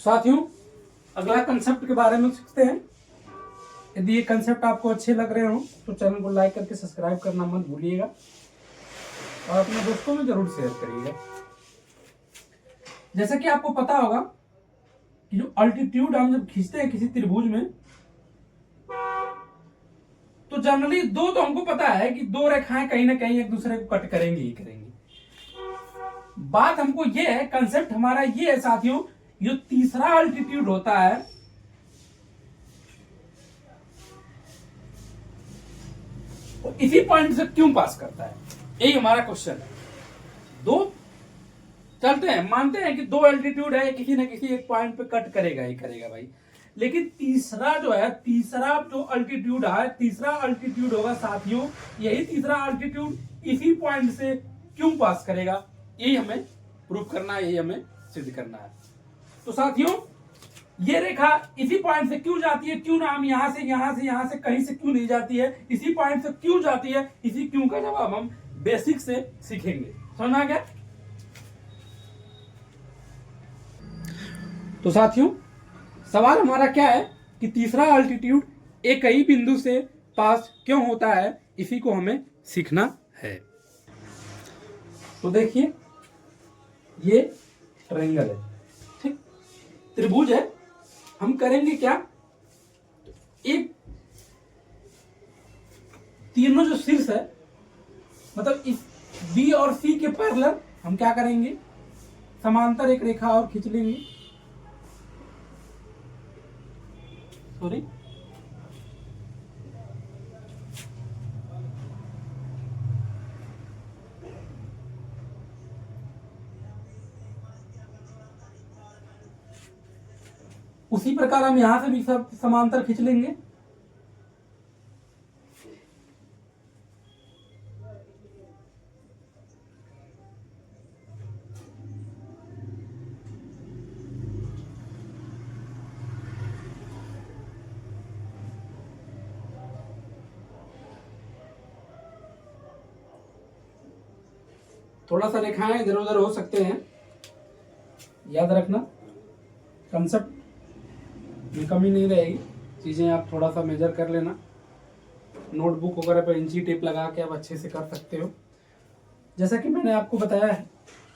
साथियों, अगला कंसेप्ट के बारे में सीखते हैं। यदि ये कंसेप्ट आपको अच्छे लग रहे हो तो चैनल को लाइक करके सब्सक्राइब करना मत भूलिएगा और अपने दोस्तों में जरूर शेयर करिएगा। जैसा कि आपको पता होगा कि जो अल्टीट्यूड हम जब खींचते हैं किसी त्रिभुज में, तो जनरली दो तो हमको पता है कि दो रेखाएं कहीं ना कहीं एक दूसरे को कट करेंगी ही करेंगी। बात हमको ये है, कंसेप्ट हमारा ये है साथियों, जो तीसरा अल्टीट्यूड होता है वो इसी पॉइंट से क्यों पास करता है, यही हमारा क्वेश्चन है। दो चलते हैं, मानते हैं कि दो एल्टीट्यूड है, किसी न किसी एक पॉइंट पे कट करेगा ही करेगा भाई, लेकिन तीसरा जो है, तीसरा जो अल्टीट्यूड है, तीसरा अल्टीट्यूड होगा साथियों, यही तीसरा अल्टीट्यूड इसी पॉइंट से क्यों पास करेगा, यही हमें प्रूव करना है, यही हमें सिद्ध करना है। तो साथियों, ये रेखा इसी पॉइंट से क्यों जाती है, क्यों ना हम यहां से कहीं से क्यों नहीं जाती है, इसी पॉइंट से क्यों जाती है, इसी क्यों का जवाब हम बेसिक से सीखेंगे। समझ आ गया? तो साथियों, सवाल हमारा क्या है कि तीसरा अल्टीट्यूड एक ही बिंदु से पास क्यों होता है, इसी को हमें सीखना है। तो देखिए, ये ट्रायंगल है, ठीक, त्रिभुज है। हम करेंगे क्या, एक तीनों जो शीर्ष है, मतलब इस बी और सी के पैरेलल हम क्या करेंगे, समांतर एक रेखा और खींच लेंगे। सॉरी, उसी प्रकार हम यहां से भी सब समांतर खींच लेंगे। थोड़ा सा रेखाएं इधर उधर हो सकते हैं, याद रखना, कंसेप्ट में कमी नहीं रहेगी। चीजें आप थोड़ा सा मेजर कर लेना, नोटबुक वगैरह पर इंची टेप लगा के आप अच्छे से कर सकते हो। जैसा कि मैंने आपको बताया है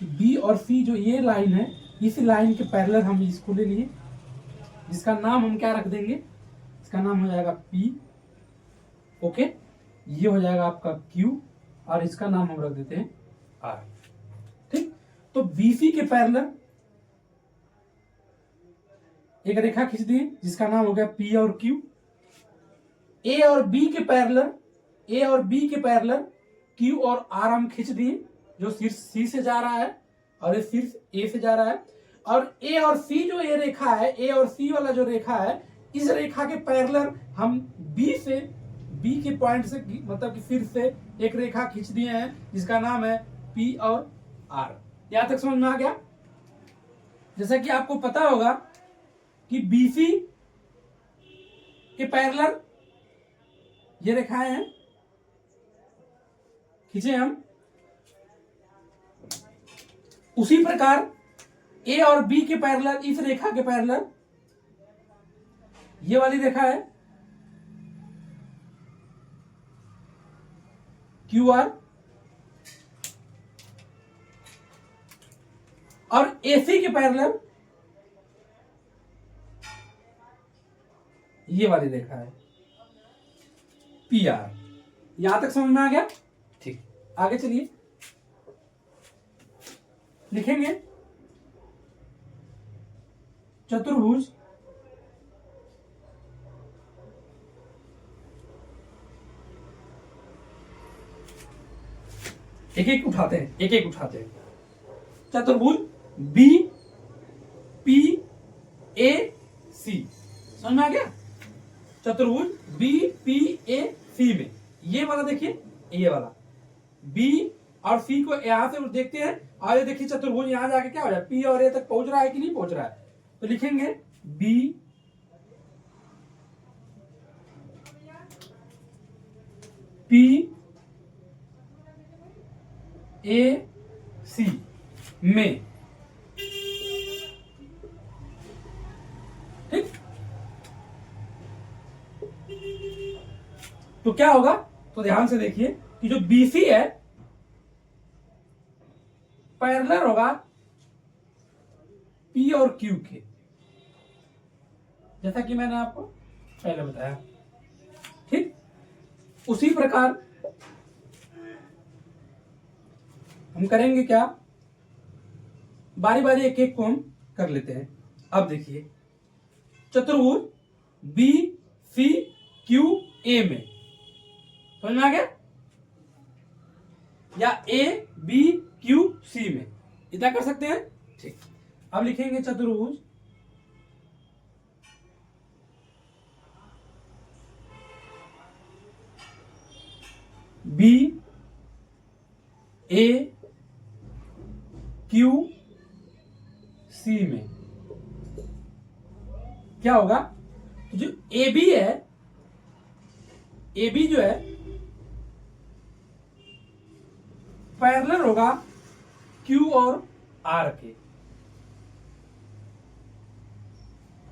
कि बी और सी जो ये लाइन है, इस लाइन के पैरेलल हम इसको ले लिए, जिसका नाम हम क्या रख देंगे, इसका नाम हो जाएगा पी। ओके, ये हो जाएगा आपका क्यू और इसका नाम हम रख देते हैं आर। ठीक, तो बीसी के पैरेलल एक रेखा खींच दिए जिसका नाम हो गया पी और क्यू। ए और बी के पैरेलल क्यू और आर हम खींच दिए, जो शीर्ष सी से जा रहा है और ये शीर्ष ए से जा रहा है। और ए और सी जो ये रेखा है, ए और सी वाला जो रेखा है, इस रेखा के पैरेलल हम बी के पॉइंट से, मतलब कि शीर्ष से एक रेखा खींच दिए हैं जिसका नाम है पी और आर। यहां तक समझ में आ गया? जैसा कि आपको पता होगा कि बीसी के पैरेलल ये रेखाएं हैं, खींचे हम। उसी प्रकार ए और बी के पैरेलल, इस रेखा के पैरेलल ये वाली रेखा है क्यू आर, और एसी के पैरेलल ये वाली रेखा है पी आर। यहां तक समझ में आ गया? ठीक, आगे चलिए, लिखेंगे चतुर्भुज एक एक उठाते हैं, चतुर्भुज बी पी ए सी। समझ में आ गया? चतुर्भुज बी पी ए सी में ये वाला देखिए, ये वाला बी और सी को यहां से देखते हैं, और ये देखिए चतुर्भुज यहां जाके क्या हो जाए, पी और ए तक पहुंच रहा है कि नहीं पहुंच रहा है। तो लिखेंगे बी पी ए सी में तो क्या होगा, तो ध्यान से देखिए कि जो BC है पैरेलल होगा P और Q के, जैसा कि मैंने आपको पहले बताया। ठीक, उसी प्रकार हम करेंगे क्या, बारी बारी एक एक को हम कर लेते हैं। अब देखिए चतुर्भुज BCQA में, समझ में आ गया, या ABQC में, इतना कर सकते हैं। ठीक, अब लिखेंगे चतुर्भुज BAQC में क्या होगा, तो जो AB है, AB जो है पैरेलल होगा Q और R के।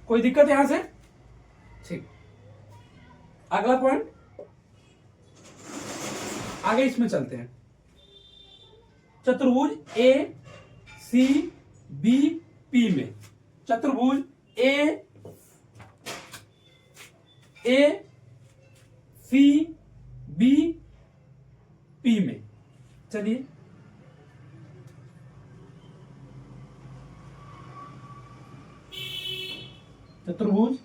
कोई दिक्कत यहां से? ठीक, अगला पॉइंट, आगे इसमें चलते हैं। चतुर्भुज ACBP में, चतुर्भुज ACBP में, चलिए चतुर्भुज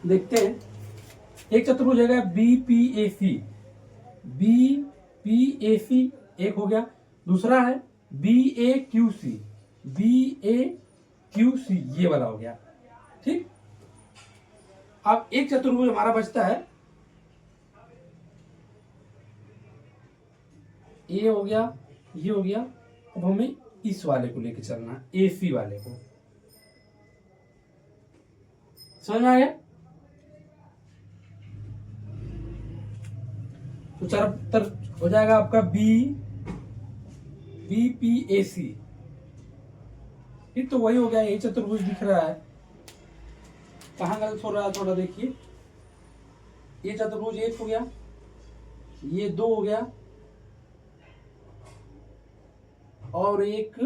देखते हैं। एक चतुर्भुज है BPAC, BPAC एक हो गया, दूसरा है BAQC, BAQC ये वाला हो गया। ठीक, अब एक चतुर्भुज हमारा बचता है, ये हो गया, ये हो गया। अब हमें इस वाले को लेके चलना, AC वाले को, समझ में आ गया। तो चारों हो जाएगा आपका BPAC, तो वही हो गया, यही चतुर्भुज दिख रहा है। कहाँ गलत हो रहा है थोड़ा देखिए, ये चतुर्भुज एक हो गया, ये दो हो गया, और एक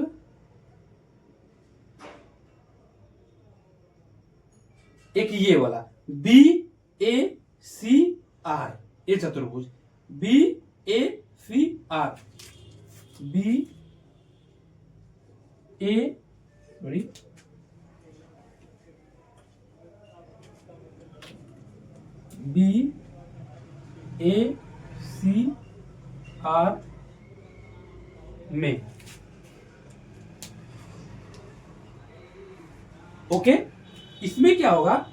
ये वाला BACR, ये चतुर्भुज BACR, BACR में। ओके, इसमें क्या होगा,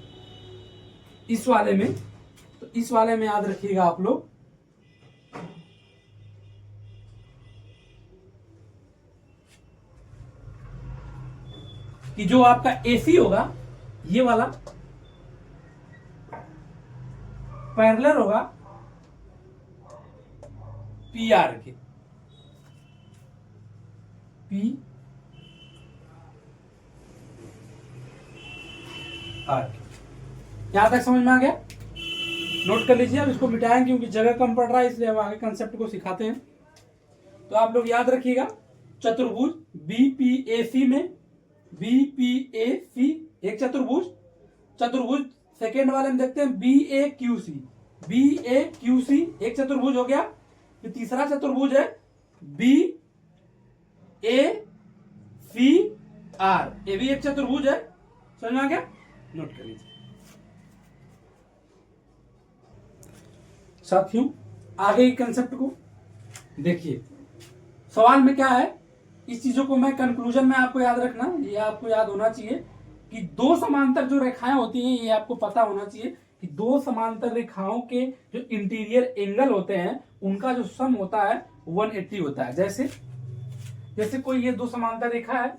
इस वाले में, तो इस वाले में याद रखिएगा आप लोग कि जो आपका AC होगा ये वाला पैरेलल होगा PR के, PR के। यहां तक समझ में आ गया, नोट कर लीजिए। अब इसको मिटाएं क्योंकि जगह कम पड़ रहा है, इसलिए हम आगे कंसेप्ट को सिखाते हैं। तो आप लोग याद रखिएगा, चतुर्भुज BPAC में, BPAC एक चतुर्भुज, चतुर्भुज सेकेंड वाले में देखते हैं BAQC, BAQC एक चतुर्भुज हो गया। फिर तीसरा चतुर्भुज है BACR, ये भी एक चतुर्भुज है, समझ में आ गया, नोट कर लीजिए। साथियों आगे के कंसेप्ट को देखिए, सवाल में क्या है, इस चीजों को मैं कंक्लूजन में आपको याद रखना, ये आपको याद होना चाहिए कि दो समांतर जो रेखाएं होती हैं, ये आपको पता होना चाहिए कि दो समांतर रेखाओं के जो इंटीरियर एंगल होते हैं उनका जो सम होता है 180 होता है। जैसे कोई ये दो समांतर रेखा है,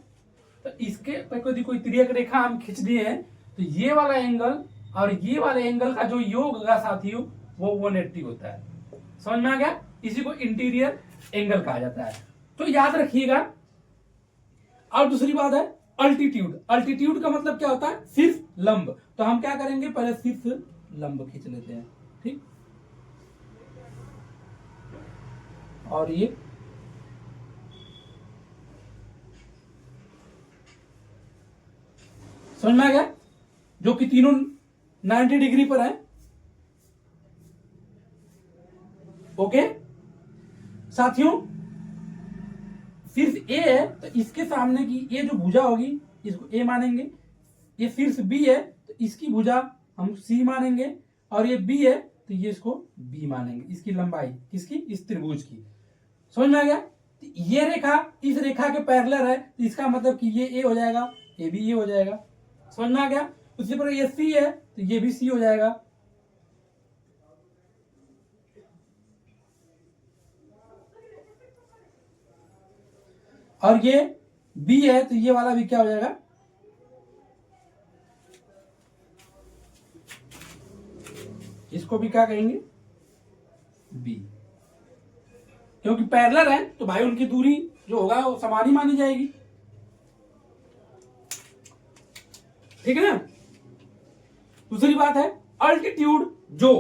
तो तो इसके पे कोई तिर्यक रेखा हम खींच दिए हैं तो ये वाला एंगल और ये वाले एंगल का जो योग होगा साथियों वो 180 होता है। समझ में आ गया? इसी को इंटीरियर एंगल कहा जाता है। तो याद रखिएगा। और दूसरी बात है अल्टीट्यूड। अल्टीट्यूड का मतलब क्या होता है? शीर्ष लंब। तो हम क्या करेंगे, पहले शीर्ष लंब खींच लेते हैं, ठीक। और ये समझ में आ गया? जो कि तीनों 90 डिग्री पर है। ओके साथियों, शीर्ष ए है तो इसके सामने की ये जो भुजा होगी इसको ए मानेंगे। ये शीर्ष बी है तो इसकी भुजा हम सी मानेंगे। और ये बी है तो ये इसको बी मानेंगे। इसकी लंबाई किसकी? इस त्रिभुज की। समझ में आ गया? तो ये रेखा इस रेखा के पैरेलल है तो इसका मतलब कि ये ए हो जाएगा, ये भी ए हो जाएगा। समझ में आ गया? उसी पर ये सी है तो ये भी सी हो जाएगा। और ये बी है तो ये वाला भी क्या हो जाएगा? इसको भी क्या कहेंगे? बी। क्योंकि पैरेलल है तो भाई उनकी दूरी जो होगा वो समान ही मानी जाएगी, ठीक है ना। दूसरी बात है अल्टीट्यूड। जो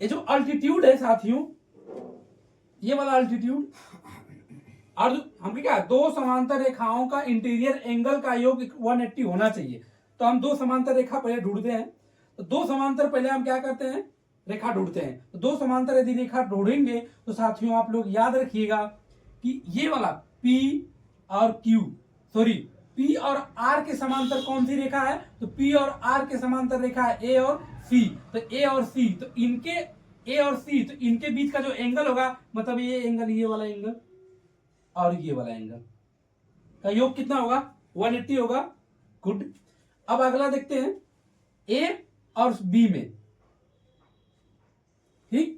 ये जो अल्टीट्यूड है साथियों, ये वाला अल्टीट्यूड, और हम क्या, दो समांतर रेखाओं का इंटीरियर एंगल का योग 180 होना चाहिए। तो हम दो समांतर रेखा पहले ढूंढते हैं। तो दो समांतर पहले हम क्या करते हैं? रेखा ढूंढते हैं। तो दो समांतर यदि रेखा ढूंढेंगे तो साथियों आप लोग याद रखिएगा कि ये वाला P और Q, सॉरी P और R के समांतर कौन सी रेखा है? तो P और R के समांतर रेखा है A और C। तो A और C, तो इनके A और C, तो इनके बीच का जो एंगल होगा, मतलब ये एंगल, ये वाला एंगल और ये वाला एंगल का योग कितना होगा? 180 होगा। गुड। अब अगला देखते हैं A और B में, ठीक।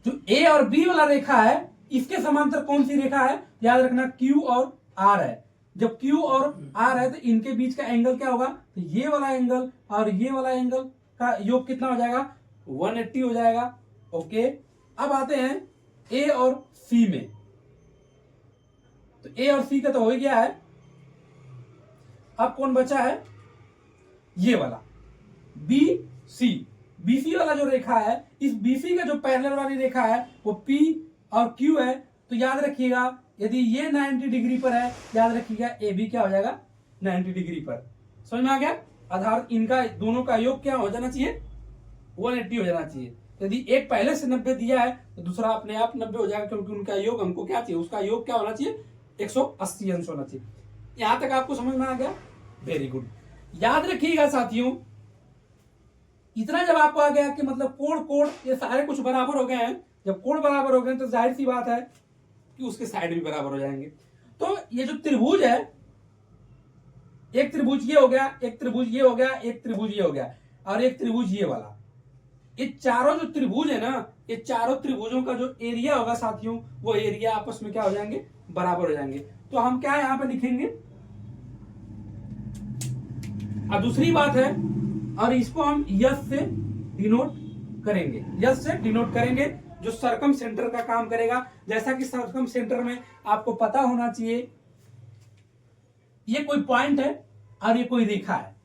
जो A और B वाला रेखा है इसके समांतर कौन सी रेखा है? याद रखना Q और R है। जब Q और R है तो इनके बीच का एंगल क्या होगा? तो ये वाला एंगल और ये वाला एंगल का योग कितना हो जाएगा? 180 हो जाएगा। ओके, अब आते हैं A और C में। तो A और C का तो हो गया है। अब कौन बचा है? ये वाला BC। BC वाला जो रेखा है, इस BC का जो पैरेलल वाली रेखा है वो P और Q है। तो याद रखिएगा यदि ये 90 डिग्री पर है, याद रखिएगा AB क्या हो जाएगा? 90 डिग्री पर। समझ में आ गया? आधार इनका दोनों का योग क्या हो जाना चाहिए? 180 हो जाना चाहिए। यदि एक पहले से 90 दिया है तो दूसरा अपने आप 90 हो जाएगा, क्योंकि उनका योग हमको क्या चाहिए? उसका योग क्या होना चाहिए? 180 अंश होना चाहिए। यहां तक आपको समझ में आ गया? Very good. याद रखिएगा साथियों, इतना जब आपको आ गया कि मतलब कोण ये सारे कुछ बराबर हो गए हैं। जब कोण बराबर हो गए तो जाहिर सी बात है कि उसके साइड भी बराबर हो जाएंगे। तो ये जो त्रिभुज है, एक त्रिभुज ये हो गया, एक त्रिभुज ये हो गया, एक त्रिभुज ये हो गया और एक त्रिभुज ये वाला, ये चारों जो त्रिभुज है ना, ये चारों त्रिभुजों का जो एरिया होगा साथियों, वो एरिया आपस में क्या हो जाएंगे? बराबर हो जाएंगे। तो हम क्या यहां पर लिखेंगे? और दूसरी बात है, और इसको हम यस से डिनोट करेंगे, यस से डिनोट करेंगे, जो सर्कम सेंटर का काम करेगा। जैसा कि सर्कम सेंटर में आपको पता होना चाहिए, ये कोई पॉइंट है और ये कोई रेखा है,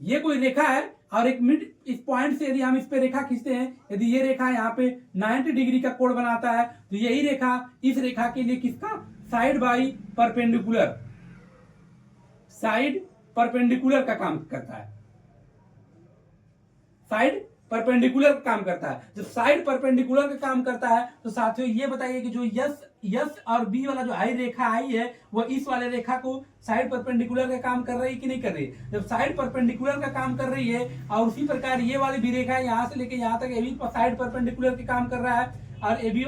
ये कोई रेखा है और एक मिड, इस पॉइंट से यदि हम इस पे रेखा खींचते हैं, यदि ये रेखा यहाँ पे 90 डिग्री का कोण बनाता है, तो यही रेखा इस रेखा के लिए किसका? Side by perpendicular, side perpendicular का काम करता है। साइड परपेंडिकुलर का काम करता है। जब साइड परपेंडिकुलर का काम करता है तो साथियों ये बताइए कि जो यस और बी वाला जो आई रेखा आई है वो इस वाले रेखा को साइड परपेंडिकुलर का काम कर रही है कि नहीं कर रही? जब साइड परपेंडिकुलर का काम कर रही है, और उसी प्रकार ये वाली भी रेखा यहां से लेके यहां तक ये भी साइड परपेंडिकुलर के काम कर रहा है। और ये भी,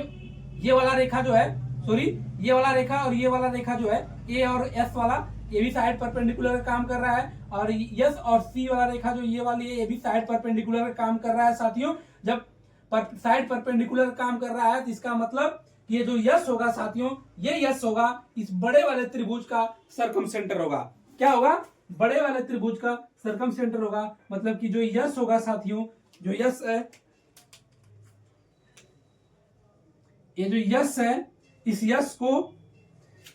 ये वाला रेखा जो है, सॉरी ये वाला रेखा और ये वाला रेखा जो है, ए और एस वाला, ये भी साइड परपेंडिकुलर का काम कर रहा है। और यस और सी वाला रेखा जो ये वाली है, ये भी साइड परपेंडिकुलर का काम कर रहा है। साथियों जब साइड परपेंडिकुलर काम कर रहा है तो इसका मतलब कि ये जो यस होगा साथियों, ये यस होगा इस बड़े वाले त्रिभुज का सरकम सेंटर होगा। क्या होगा? बड़े वाले त्रिभुज का सरकम सेंटर होगा। मतलब कि जो यस होगा साथियों, जो यस है, ये जो यस है, इस यस को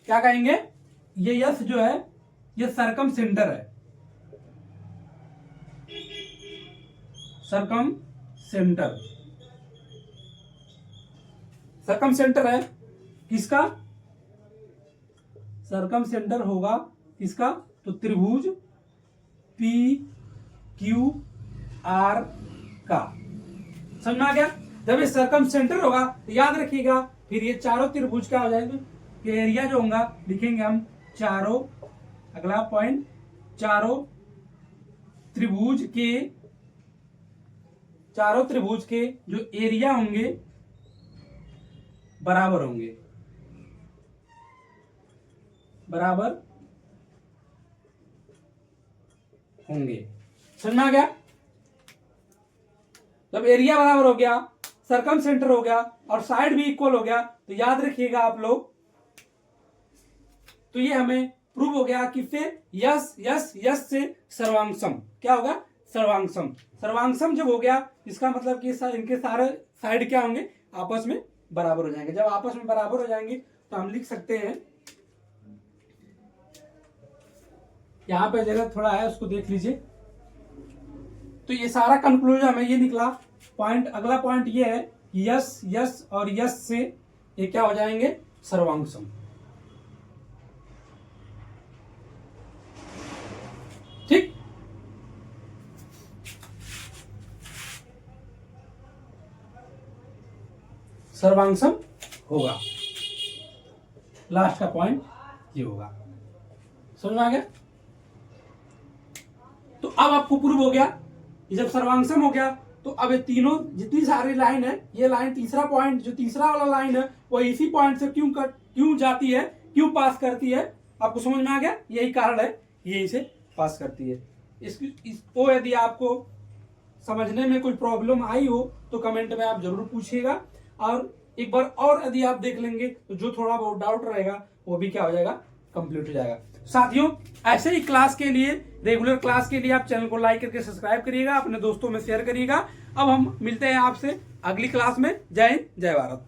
क्या कहेंगे? ये यस जो है ये सरकम सेंटर है, सरकम सेंटर, सरकम सेंटर है किसका? सरकम सेंटर होगा किसका? तो त्रिभुज पी क्यू आर का। समझ में आ गया? जब ये सरकम सेंटर होगा तो याद रखिएगा फिर ये चारों त्रिभुज क्या हो जाएंगे? ये एरिया जो होगा लिखेंगे हम चारों, अगला पॉइंट, चारों त्रिभुज के जो एरिया होंगे बराबर होंगे, बराबर होंगे। समझ में आ गया? जब एरिया बराबर हो गया, सरकम सेंटर हो गया और साइड भी इक्वल हो गया तो याद रखिएगा आप लोग, तो ये हमें प्रूव हो गया कि फिर यस यस यस से सर्वांगसम क्या होगा? सर्वांगसम। सर्वांगसम जब हो गया इसका मतलब कि इनके सारे साइड क्या होंगे? आपस में बराबर हो जाएंगे। जब आपस में बराबर हो जाएंगे तो हम लिख सकते हैं, यहां पे जगह थोड़ा है उसको देख लीजिए। तो ये सारा कंक्लूजन हमें ये निकला। पॉइंट, अगला पॉइंट ये है कि यस यस और यस से ये क्या हो जाएंगे? सर्वांगसम। ठीक, सर्वांगसम होगा। लास्ट का पॉइंट ये होगा। समझ में आ गया? तो अब आपको प्रूव हो गया कि जब सर्वांगसम हो गया तो अब ये तीनों जितनी सारी लाइन है, ये लाइन तीसरा पॉइंट, जो तीसरा वाला लाइन है वो इसी पॉइंट से क्यों जाती है, क्यों पास करती है? आपको समझ में आ गया? यही कारण है, यही से पास करती है। इसको यदि आपको समझने में कोई प्रॉब्लम आई हो तो कमेंट में आप जरूर पूछिएगा, और एक बार और यदि आप देख लेंगे तो जो थोड़ा बहुत डाउट रहेगा वो भी क्या हो जाएगा? कंप्लीट हो जाएगा। साथियों, ऐसे ही क्लास के लिए, रेगुलर क्लास के लिए आप चैनल को लाइक करके सब्सक्राइब करिएगा, अपने दोस्तों में शेयर करिएगा। अब हम मिलते हैं आपसे अगली क्लास में। जय हिंद, जय भारत।